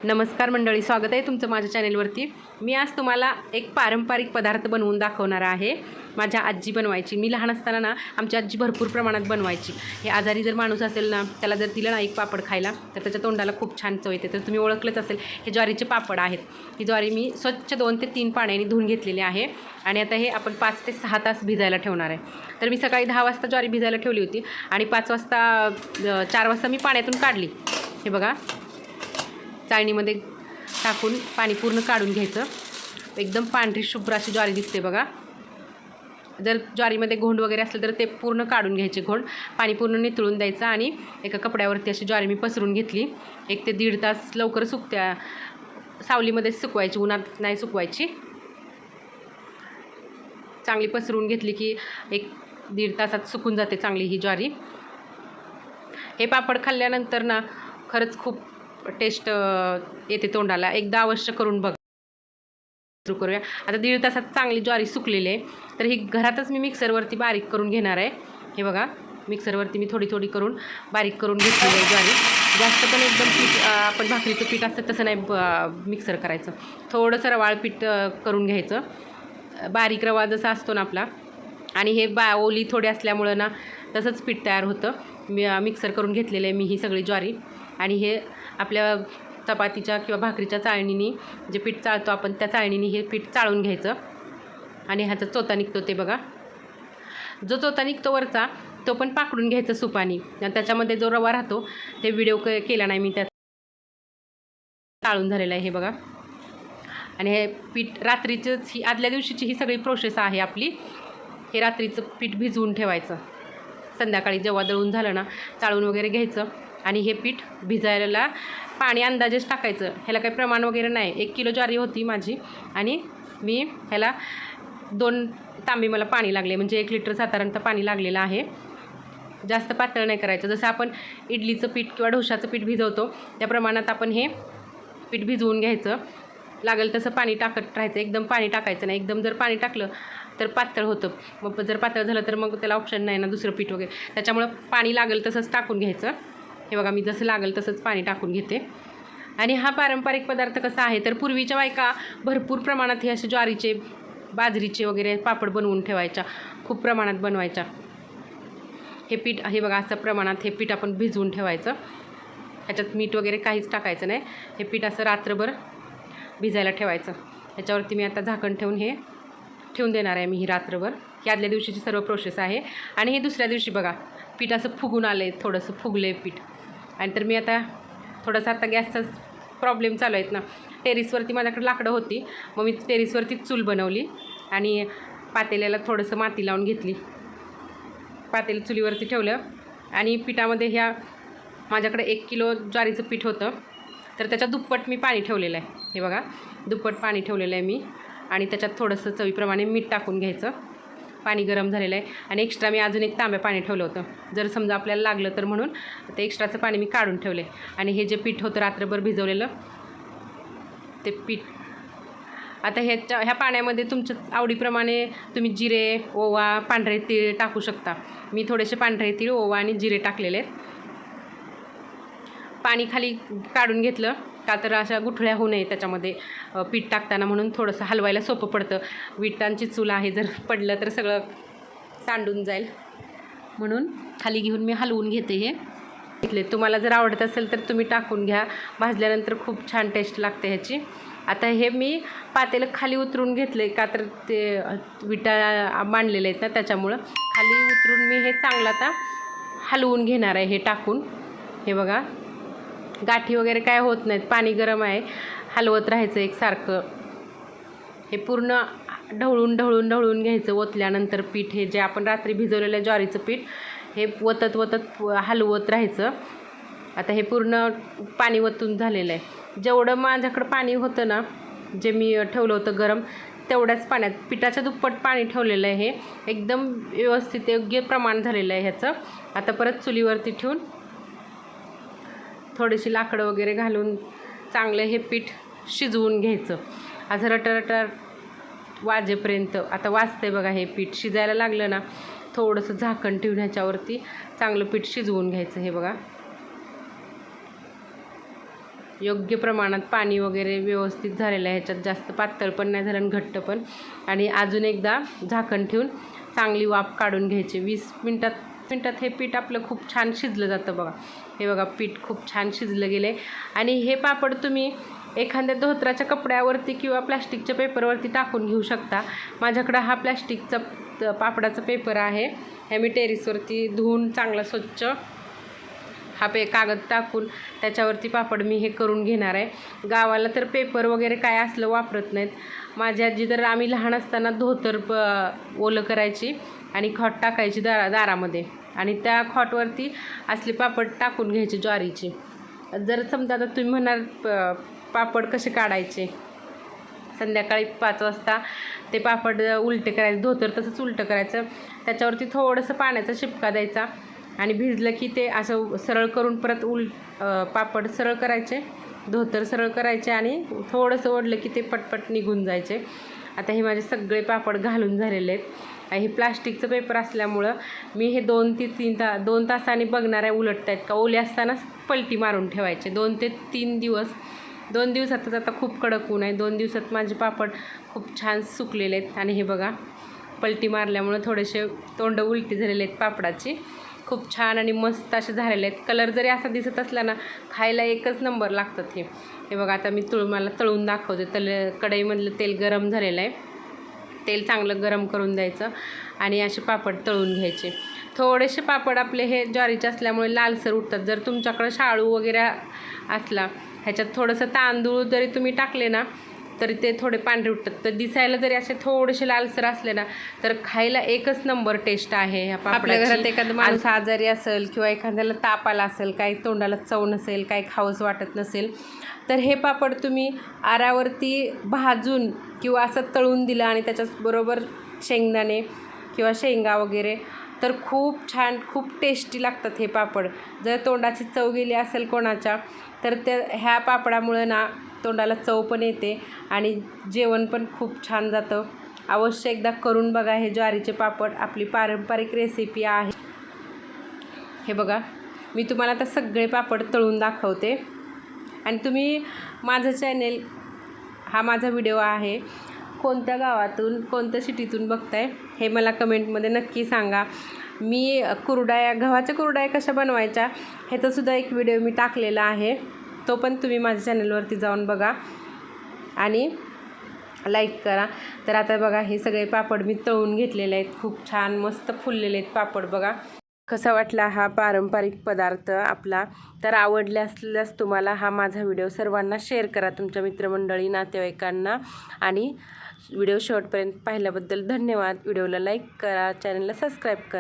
नमस्कार मंडळी, स्वागत आहे तुमचं माझ्या चॅनेलवरती। मी आज तुम्हाला एक पारंपरिक पदार्थ बनवून दाखवणार आहे। माझ्या आजी बनवायची। मी लहान असताना ना आमची आजी भरपूर प्रमाणात बनवायची। हे आजारी जर माणूस असेल ना, त्याला जर दिलं ना एक पापड खायला, तर त्याच्या तोंडाला खूप छान चव येते। तर तुम्ही ओळखलंच असेल, हे ज्वारीचे पापड आहेत। ही ज्वारी मी स्वच्छ 2 ते 3 पाण्याने धुवून घेतलेली आहे आणि आता हे आपण 5 ते 6 तास भिजायला ठेवणार आहे। तर मी सकाळी 10 वाजता ज्वारी भिजायला ठेवली होती आणि 4 वाजता मी पाण्यातून काढली। हे बघा, चाळणीमध्ये टाकून पाणी पूर्ण काढून घ्यायचं। एकदम पांढरी शुभ्र अशी ज्वारी दिसते बघा। जर ज्वारीमध्ये घोंड वगैरे असलं तर ते पूर्ण काढून घ्यायचे, घोंड पाणी पूर्ण नितळून द्यायचं आणि एका कपड्यावरती अशी ज्वारी मी पसरून घेतली। 1 ते 1.5 तास लवकर सुकत्या, सावलीमध्ये सुकवायची, उन्हात नाही सुकवायची। चांगली पसरून घेतली की 1-1.5 तासात सुकून जाते चांगली ही ज्वारी। हे पापड खाल्ल्यानंतर ना खरंच खूप टेस्ट येते तोंडाला। एकदा अवश्य करून बघा। सुरू करूया। आता 1.5 तासात चांगली ज्वारी सुकलेली आहे, तर ही घरातच मी मिक्सरवरती बारीक करून घेणार आहे। हे बघा, मिक्सरवरती मी थोडी थोडी करून बारीक करून घेतलेली आहे ज्वारी। जास्त पण एकदम पीठ आपण भाकरीचं पीठ असतं तसं नाही मिक्सर करायचं, थोडंसं रवाळ पीठ करून घ्यायचं। बारीक रवा जसा असतो ना आपला, आणि हे ओली थोडी असल्यामुळं ना तसंच पीठ तयार होतं। मी मिक्सर करून घेतलेलं आहे मी ही सगळी ज्वारी। आणि हे आपल्या चपातीच्या किंवा भाकरीच्या चाळणीने जे पीठ चाळतो आपण, त्या चाळणीने हे पीठ चाळून घ्यायचं आणि ह्याचा चोथा निघतो ते बघा। जो चोथा निघतो वरचा, तो पण पाकडून घ्यायचं सुपानी। आणि त्याच्यामध्ये जो रवा राहतो ते व्हिडिओ केला नाही मी, त्यात चाळून झालेला आहे हे बघा। आणि हे पीठ रात्रीचंच, ही आदल्या दिवशीची ही सगळी प्रोसेस आहे आपली। हे रात्रीचं पीठ भिजवून ठेवायचं, संध्याकाळी जेव्हा दळून झालं ना चाळून वगैरे घ्यायचं आणि हे पीठ भिजायला पाणी अंदाजेच टाकायचं। ह्याला काही प्रमाण वगैरे नाही। 1 किलो ज्वारी होती माझी आणि मी ह्याला 2 तांबे मला पाणी लागले, म्हणजे 1 लिटर साधारणतः पाणी लागलेलं आहे। जास्त पातळ नाही करायचं। जसं आपण इडलीचं पीठ किंवा डोशाचं पीठ भिजवतो त्या प्रमाणात आपण हे पीठ भिजवून घ्यायचं। लागेल तसं पाणी टाकत राहायचं, एकदम पाणी टाकायचं नाही। एकदम जर पाणी टाकलं तर पातळ होतं, मग जर पातळ झालं तर मग त्याला ऑप्शन नाही ना दुसरं पीठ वगैरे, त्याच्यामुळं पाणी लागेल तसंच टाकून घ्यायचं। हे बघा, मी जसं लागेल तसंच पाणी टाकून घेते। आणि हा पारंपरिक पदार्थ कसा आहे, तर पूर्वीच्या बायका भरपूर प्रमाणात हे असे ज्वारीचे, बाजरीचे वगैरे पापड बनवून ठेवायच्या, खूप प्रमाणात बनवायच्या। हे पीठ हे बघा, असं प्रमाणात हे पीठ आपण भिजवून ठेवायचं। ह्याच्यात मीठ वगैरे काहीच टाकायचं नाही। हे पीठ असं रात्रभर भिजायला ठेवायचं। ह्याच्यावरती मी आता झाकण ठेवून हे ठेवून देणार आहे मी ही रात्रभर। ही आदल्या दिवशीची सर्व प्रोसेस आहे। आणि हे दुसऱ्या दिवशी बघा, पीठ असं फुगून आलं आहे, थोडंसं फुगलं आहे पीठ। आणि तर मी आता थोडंसं, आता गॅसचा प्रॉब्लेम चालू आहेत ना, टेरिसवरती माझ्याकडे लाकडं होती, मग मी टेरिसवरतीच चूल बनवली आणि पातेल्याला थोडंसं माती लावून घेतली, पातेलं चुलीवरती ठेवलं आणि पिठामध्ये ह्या माझ्याकडे 1 किलो ज्वारीचं पीठ होतं, तर त्याच्या दुप्पट मी पाणी ठेवलेलं आहे। हे बघा, दुप्पट पाणी ठेवलेलं आहे मी आणि त्याच्यात थोडंसं चवीप्रमाणे मीठ टाकून घ्यायचं। पाणी गरम झालेलं आहे आणि एक्स्ट्रा मी अजून 1 तांब्या पाणी ठेवलं होतं, जर समजा आपल्याला लागलं तर म्हणून। ते एक्स्ट्राचं पाणी मी काढून ठेवले आणि हे जे पीठ होतं रात्रभर भिजवलेलं ते पीठ, आता ह्या पाण्यामध्ये तुमच्या आवडीप्रमाणे तुम्ही जिरे, ओवा, पांढरे तीळ टाकू शकता। मी थोडेसे पांढरे तीळ, ओवा आणि जिरे टाकलेले आहेत। पाणी खाली काढून घेतलं का तर अशा गुठळ्या होऊ नये त्याच्यामध्ये पीठ टाकताना, म्हणून थोडंसं हलवायला सोपं पडतं। विटांची चूल आहे, जर पडलं तर सगळं सांडून जाईल, म्हणून खाली घेऊन मी हलवून घेते हे घेतले। तुम्हाला जर आवडत असेल तर तुम्ही टाकून घ्या, भाजल्यानंतर खूप छान टेस्ट लागते ह्याची। आता हे मी पातेलं खाली उतरून घेतले का तर ते विटा मांडलेले आहेत ना, त्याच्यामुळं खाली उतरून मी हे चांगलं आता हलवून घेणार आहे हे टाकून। हे बघा, गाठी वगैरे काय होत नाहीत, पाणी गरम आहे, हलवत राहायचं एकसारखं। हे पूर्ण ढवळून ढवळून ढवळून घ्यायचं। ओतल्यानंतर पीठ, हे जे आपण रात्री भिजवलेलं ज्वारीचं पीठ, हे वतत वतत हलवत राहायचं। आता हे पूर्ण पाणी वतून झालेलं आहे। जेवढं माझ्याकडं पाणी होतं ना, जे मी ठेवलं होतं गरम, तेवढ्याच पाण्यात पिठाच्या दुप्पट पाणी ठेवलेलं आहे। हे एकदम व्यवस्थित योग्य प्रमाण झालेलं आहे ह्याचं। आता परत चुलीवरती ठेवून थोडीशी लाकडं वगैरे घालून चांगलं हे पीठ शिजवून घ्यायचं, असं रटरटर वाजेपर्यंत। आता वाजते बघा, हे पीठ शिजायला लागलं ना, थोडंसं झाकण ठेवून ह्याच्यावरती चांगलं पीठ शिजवून घ्यायचं। हे बघा, योग्य प्रमाणात पाणी वगैरे व्यवस्थित झालेलं आहे, ह्याच्यात जास्त पातळ पण नाही झालं आणि घट्ट पण. आणि अजून एकदा झाकण ठेवून चांगली वाफ काढून घ्यायची. 20 मिनटात हे पीठ आपलं खूप छान शिजलं जातं बघा. हे बघा पीठ खूप छान शिजलं गेलं आहे. आणि हे पापड तुम्ही एखाद्या धोत्राच्या कपड्यावरती किंवा प्लॅस्टिकच्या पेपरवरती टाकून घेऊ शकता. माझ्याकडं हा प्लॅस्टिकचा पापडाचा पेपर आहे. हे मी टेरेसवरती धुवून चांगला स्वच्छ हा कागद टाकून त्याच्यावरती पापड मी हे करून घेणार आहे. गावाला तर पेपर वगैरे काय असलं वापरत नाहीत. माझी आजी तर आम्ही लहान असताना धोतर ओलं करायची आणि खॉट टाकायची दारामध्ये आणि त्या खॉटवरती असले पापड टाकून घ्यायचे ज्वारीचे. जर समजा आता तुम्ही म्हणाल पापड कसे काढायचे, संध्याकाळी 5 वाजता ते पापड उलटे करायचे, धोतर तसंच उलटं करायचं, त्याच्यावरती थोडंसं पाण्याचा शिपका द्यायचा आणि भिजलं की ते असं सरळ करून परत पापड सरळ करायचे, धोतर सरळ करायचे आणि थोडंसं ओढलं की ते पटपट निघून जायचे. आता हे माझे सगळे पापड घालून झालेले आहेत. हे प्लास्टिकचं पेपर असल्यामुळं मी हे 2 तासांनी बघणार आहे उलटत आहेत का. ओले असतानाच पलटी मारून ठेवायचे 2 ते 3 दिवस. 2 दिवसातच आता खूप कडक ऊन आहे, 2 दिवसात माझे पापड खूप छान सुकलेले आहेत. आणि हे बघा पलटी मारल्यामुळं थोडेसे तोंड उलटी झालेले आहेत पापडाची. खूप छान आणि मस्त असे झालेले आहेत. कलर जरी असा दिसत असला ना, खायला एकच नंबर लागतात हे. हे बघा आता मी मला तळून दाखवते. कढईमधलं तेल गरम झालेलं आहे. तेल चांगलं गरम करून द्यायचं आणि असे पापड तळून घ्यायचे. थोडेसे पापड आपले हे ज्वारीचे असल्यामुळे लालसर उठतात. जर तुमच्याकडं शाळू वगैरे असला, ह्याच्यात थोडंसं तांदूळ जरी तुम्ही टाकले ना तरी ते थोडे पांढरे उठतात. तर दिसायला जरी असे थोडेसे लालसर असले ना तर खायला एकच नंबर टेस्ट आहे ह्या पापडाची. आपल्या घरात एखादा माणूस आजारी असेल किंवा एखाद्याला ताप आला असेल, काही तोंडाला चव नसेल, काही खावंसं वाटत नसेल, तर हे पापड तुम्ही आरावरती भाजून किंवा असं तळून दिलं आणि त्याच्याबरोबर शेंगदाणे किंवा शेंगा वगैरे, तर खूप छान खूप टेस्टी लागतात हे पापड. जर तोंडाची चव गेली असेल कोणाच्या तर ह्या पापडामुळं ना तोंडाला चव पण येते आणि जेवण पण खूप छान जातं. अवश्य एकदा करून बघा हे ज्वारीचे पापड. आपली पारंपरिक रेसिपी आहे. हे बघा मी तुम्हाला आता सगळे पापड तळून दाखवते. आणि तुम्ही माझं चॅनेल, हा माझा व्हिडिओ आहे, कोणत्या गावातून कोणत्या सिटीतून बघताय हे मला कमेंटमध्ये नक्की सांगा. मी गव्हाच्या कुरडया कशा बनवायच्या ह्याचासुद्धा एक व्हिडिओ मी टाकलेला आहे, तो पण तुम्ही माझ्या चॅनलवरती जाऊन बघा आणि लाईक करा. तर आता बघा हे सगळे पापड मी तळून घेतलेले आहेत. खूप छान मस्त फुललेले आहेत पापड. बघा कसा वाटला हा पारंपरिक पदार्थ आपला. तर आवडले असल्यास तुम्हाला हा माझा व्हिडिओ सर्वांना शेअर करा, तुमच्या मित्रमंडळी, नातेवाईकांना. आणि व्हिडिओ शेवटपर्यंत पाहिल्याबद्दल धन्यवाद. व्हिडिओला लाईक करा, चॅनलला सबस्क्राईब करा.